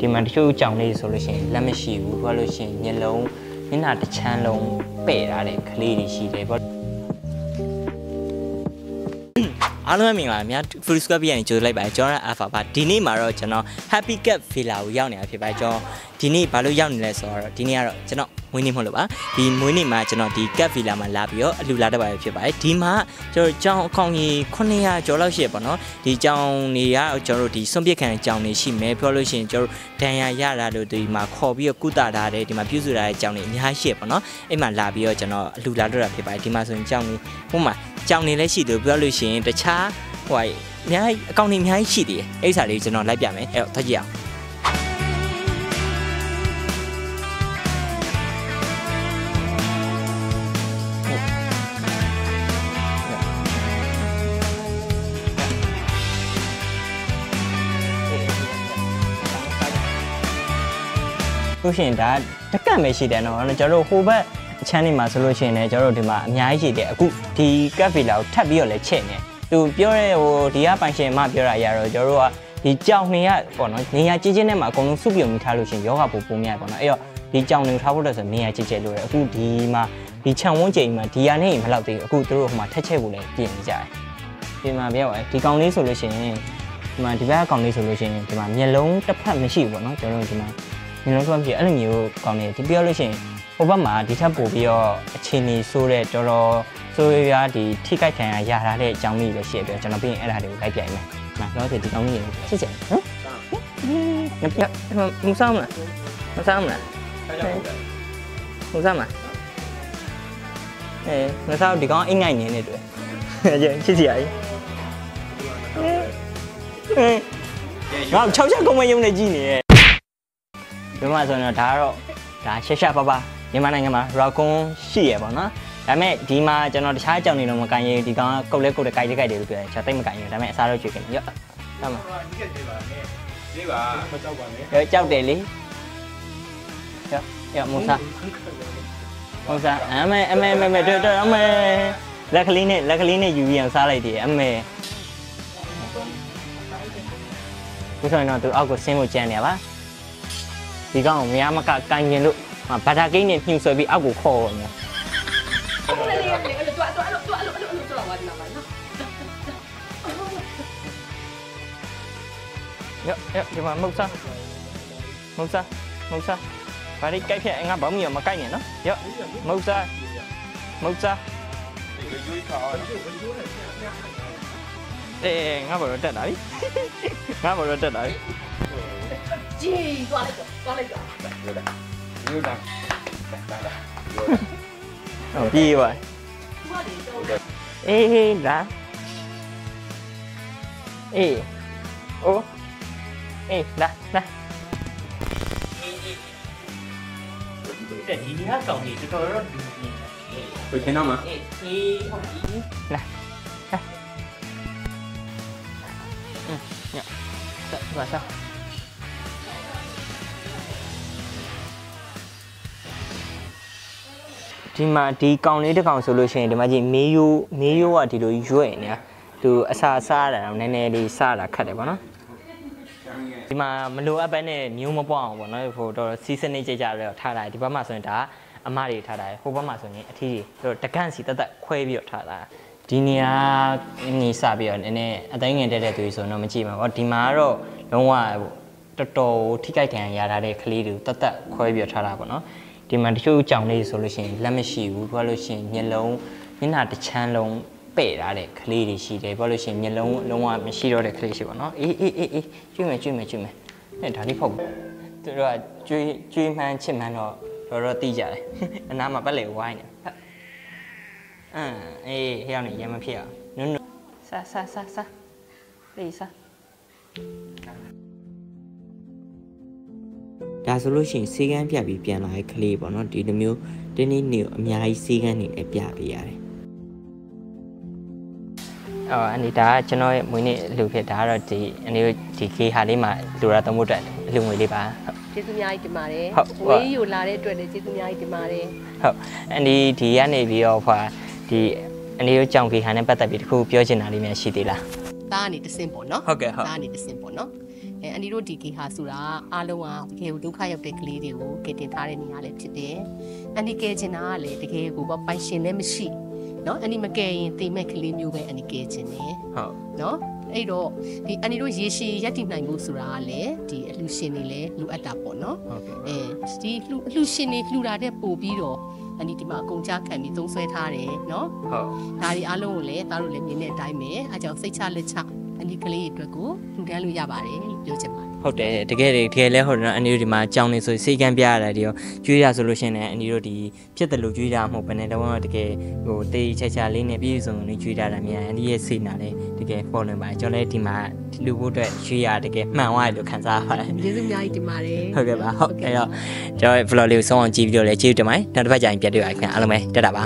ဒီမှာတချို့ကြောင်လေးဆိုလို့ရှိရင်လက်မရှိဘူးဘာလို့ရှိရင်မျက်လုံးမျက်နှာတစ်ချမ်းလုံးပဲ့ထားတဲ့ကလေးတွေရှိတယ်ပေါ့အားလုံးမင်္ဂလာများ Full Square ပြန်ကြိုလိုက်ပါကျွန်တော် Alpha ပါဒီနေ့မှာတော့ကျွန်တော် Happy Cat Villa ကိုရောက်နေတာဖြစ်ပါတယ်ကျွန်တော်ဒီနေ့ဘာလို့ရောက်နေလဲဆိုတော့ဒီနေ့ကတော့ကျွန်တော်မွေးနေ့မဟုတ်လို့ပါဒီမွေးနေ့မှာကျွန်တော်ဒီ Cat Villa မှာလာပြီးတော့အလူလာတတ်ပါဖြစ်ပါတယ်ဒီမှာကျွန်တော်ကျောင်းအကောင့်ကြီး900ကျော်လောက်ရှိရပါတော့ဒီကျောင်းတွေကကျွန်တော်တို့ဒီစွန့်ပစ်ခံကျောင်းတွေရှိမယ်ပြောလို့ရှိရင်ကျွန်တော်ဒဏ်ရာရတာလို့ဒီမှာခေါ်ပြီးတော့ကုသထားတယ်ဒီမှာပြုစုထားတဲ့ကျောင်းတွေအများကြီးရှိရပါတော့အဲ့မှာလာပြီးတော့ကျွန်တော်အလူလာတော့တာဖြစ်ပါတယ်ဒီမှာဆိုရင်ကျောင်းကြီးဟိုမှာကျောင်းနေလည်းရှိတယ်ပြောလို့ရှိရင်တခြားဟိုအများကြီးအကောင့်တွေအများကြီးရှိသေးတယ်အဲ့ဒီစာလေးကျွန်တော်လိုက်ပြမယ်အဲ့တော့ထားကြည့်အောင်လို့ရှိရင်ဒါတက်ကတ်ပဲရှိတယ်နော်ကျွန်တော်တို့ဟိုဘက်အချမ်းနေမှာဆိုလို့ရှိရင်လည်းကျွန်တော်တို့ဒီမှာအများကြီးရှိတယ်အခုဒီ Cat Villa ကိုထပ်ပြီးတော့လည်းချက်နေသူပြောတဲ့ဟိုဒီကပိုင်ရှင်မပြောတာအရာတော့ကျွန်တော်တို့ကဒီကြောင်နေရပေါ့နော်နေရကြီးချင်းနဲ့မှာအကုန်လုံးစုပြုံမိထားလို့ရှိရင်ယောဂပိုများပေါ့နော်အဲ့တော့ဒီကြောင်နေထားဖို့တော့ဆိုနေရကြီးလို့ရအခုဒီမှာဒီခြံဝန်းကျင်မှာဒီရနေမလောက်သေးဘူးအခုတို့ဟိုမှာထက်ချက်ဖို့လည်းပြင်နေကြတယ်ဒီမှာပြောပါဒီကောင်လေးဆိုလို့ရှိရင်ဒီမှာဒီဘက်ကောင်လေးဆိုလို့ရှိရင်ဒီမှာမျက်လုံးတစ်ဖက်မရှိဘူးပေါ့နော်ကျွန်တော်တို့ဒီမှာမျက်လုံးတစ်ဖက်မရှိအဲ့လိုမျိုးကောင်လေးဒီပြောလို့ရှိရင်ဟိုဘက်မှာဒီထက်ပိုပြီးတော့အခြေအနေဆိုးတဲ့တော်တော်ဆိုရဒီထိခိုက်ခံရထားတဲ့အကြောင်းလေးတွေရှိရပြကျွန်တော်ပြီးရင်အဲ့ဒါတွေကိုလိုက်ပြိုင်မယ်။နော်တော့ဒီကောင်းကြီးချစ်ချင်နော်။ငါပြမဆောင်လား။မဆောင်လား။မဆောင်လား။ငါဆောင်ဒီကောင်းအိမ်ငိုက်နေနေတွေ့။ချစ်စီရည်။ငါ6ချက်ကုန်မယုံနေကြည့်နေရဲ့။ဒီမှာဆိုတော့ဒါကတော့ဒါရှက်ပါပါမြန်မာနိုင်ငံမှာရာကွန်ရှိရပါတော့။ဒါပေမဲ့ဒီမှာကျွန်တော်တခြားကြောင်နေတော့မကန်ရဒီကောင်ကုတ်လဲကုတ်တဲ့ကြိုက်တယ်လို့ပြောတယ်ကျွန်တော်တိတ်မကန်ရဒါပေမဲ့အစားတော့ကျွေးခင်ရော့ဟုတ်မှာလေးပါမကြောက်ပါနဲ့ရောကြောက်တယ်လေရော့မုစားအမေတော်အမေလက်ကလေးနဲ့ယူပြီးအောင်စားလိုက်တယ်အမေဒီဆိုရင်တော့သူအောက်ကိုဆင်းဖို့ကြမ်းနေပါဒီကောင်ကိုမရမကကန်ရင်လို့ဘာသာကိန်းနဲ့ညှို့ဆွဲပြီးအောက်ကိုခေါ်နေရော့ဒီမှာမုတ်စားဘာလေးကြိုက်ဖြတ်ငါဘောင်းမီမကြိုက်နဲ့နော်ရော့မုတ်စားငါဘောတော့တက်လာပြီကြီးသွားလိုက်တော့ယူတာပြေးပါအေးလာအေးအိုးအေးလာတဲ့ဒီဟာကောင်ကြီးတော်တော်ဒူးနေတယ်ဘယ်ချင်းတော့မအေးဟုတ်ပြီလာညဆက်ပါဒီမှာဒီကောင်လေးတစ်ကောင်ဆိုလို့ရှိရင်ဒီမှာကြီးမေးရိုးကဒီလိုရွဲ့နေတာသူအစာစားတာတော့နည်းနည်းလေးစားတာခက်တယ်ပေါ့နော်ဒီမှာမလိုအပ်ဘဲနဲ့မျိုးမပွားအောင်ပေါ့နော်ဟိုတော့စီးစနစ်ကြကြတော့ထားတာဒီဘက်မှာဆိုရင်ဒါအမတွေထားတာဟိုဘက်မှာဆိုရင်အထီးတွေတကန့်စီတက်ခွဲပြီးတော့ထားတာဒီနေရာနေစပြီးတော့နည်းနည်းအတိုင်းငယ်တဲ့သူဆိုတော့မကြည့်မှာပေါ့ဒီမှာကတော့လုံးဝတော်တော်ထိကြိုက်ခံရတာတဲ့ကလေးတွေတက်ခွဲပြီးတော့ထားတာပေါ့နော်ဒီမှာတချို့ကြောင်လေးဆိုလို့ရှိရင်လက်မရှိဘူးပြောလို့ရှိရင်မျက်နှာတစ်ချမ်းလုံးပဲ့ထားတဲ့ကလေးတွေရှိတယ်ပြောလို့ရှိရင်မျက်လုံးလုံးဝမရှိတော့တဲ့ကလေးရှိပါတော့အေးကျွေးမယ်အဲ့ဒါလေးဖုတ်သူတို့ကကျွေးမှန်းချစ်မှန်းတော့တော်တိကြတယ်အနားမှာပတ်လေဝိုင်းနေအေးဟျောင်းနေရမဖြစ်အောင်နုံစားလေးစားဒါဆိုလို့ရှိရင်စေကန်းပြပြီးပြန်လာတဲ့ကလေးပေါ့နော်ဒီလိုမျိုးတင်းနေနေအများကြီးစေကန်းနေလည်းပြပေးရတယ်အနေဒါကကျွန်တော်ရဲ့မွေးနေ့လူဖြစ်ဒါကတော့ဒီအနေဒီခေဟာလေးမှာလူရသုံးဖို့အတွက်လူငွေလေးပါကျေးဇူးများကြီးတင်ပါတယ်ဝေးယူလာတဲ့အတွက်လည်းကျေးဇူးများကြီးတင်ပါတယ်ဟုတ်ဒီကနေပြီးတော့ဖွာဒီအနေတို့ကြောင်ခေဟာနဲ့ပတ်သက်ပြီးတခုပြောချင်တာလေးများရှိသေးလားသားအနေတစင်ပေါ့နော်ဟုတ်ကဲ့ဟုတ်သားအနေတစင်ပေါ့နော် အန်ဒီတို့ဒီကေဟာဆိုတာအားလုံးကတကယ်ကိုဒုက္ခရောက်တဲ့ကလေးတွေကိုကယ်တင်ထားတဲ့နေရာလည်းဖြစ်တယ်အန်ဒီကယ်ချင်တာကလည်းတကယ်ကိုပိုင်ရှင်လည်းမရှိနော်အန်ဒီမကယ်ရင်တိမ်မဲ့ကလေးမျိုးပဲအန်ဒီကယ်ချင်တယ်ဟုတ်နော်အဲ့တော့ဒီအန်ဒီတို့ရေရှည်ရက်တည်နိုင်မှုဆိုတာကလည်းဒီအလှရှင်တွေလည်းလိုအပ်တာပေါ့နော်ဟုတ်ကဲ့ဒီအလှရှင်တွေလှူတာတဲ့ပို့ပြီးတော့အန်ဒီဒီမှာအကုန်ကြခံပြီးသုံးဆွဲထားတယ်နော်ဟုတ်ဒါဒီအားလုံးကိုလည်းသားတို့လည်းမြင်တဲ့အတိုင်းပဲအားကြောင့်စိတ်ချလက်ချအန်ဒီကလေးတွေအတွက်ကိုလှူဒန်းလို့ရပါတယ်လို့ပြောချင်ပါတယ်ဟုတ်တယ်တကယ်လဲဟုတ်တယ်နော်အန်ဒီတို့ဒီမှာကြောင်းနေဆိုစိတ်ကမ်းပြရတယ်ဒီရောကျွေးရဆိုလို့ရှိရင်အန်ဒီတို့ဒီဖြစ်တယ်လို့ကျွေးတာမဟုတ်ဘဲနဲ့တော့တကယ်ဟိုတေးချာချာလေးနဲ့ပြည့်စုံနေကျွေးတာလည်းမြန်အန်ဒီရဲ့စိတ်နာလည်းတကယ်ပေါ်နေပါကျွန်တော်လည်းဒီမှာလူဖို့အတွက်ကျွေးရတကယ်မှန်သွားတယ်လို့ခံစားပါတယ်ကျေးဇူးအများကြီးတင်ပါတယ်ဟုတ်ကဲ့ပါဟုတ်အဲ့တော့ကျွန်တော် vlog လေးကိုစောင့်အောင်ကြည့်ပြီးတော့လည်းကျေးဇူးတင်ပါတယ်နောက်တစ်ပတ်ကျရင်ပြန်တွေ့ပါခင်ဗျအားလုံးပဲတက်တာပါ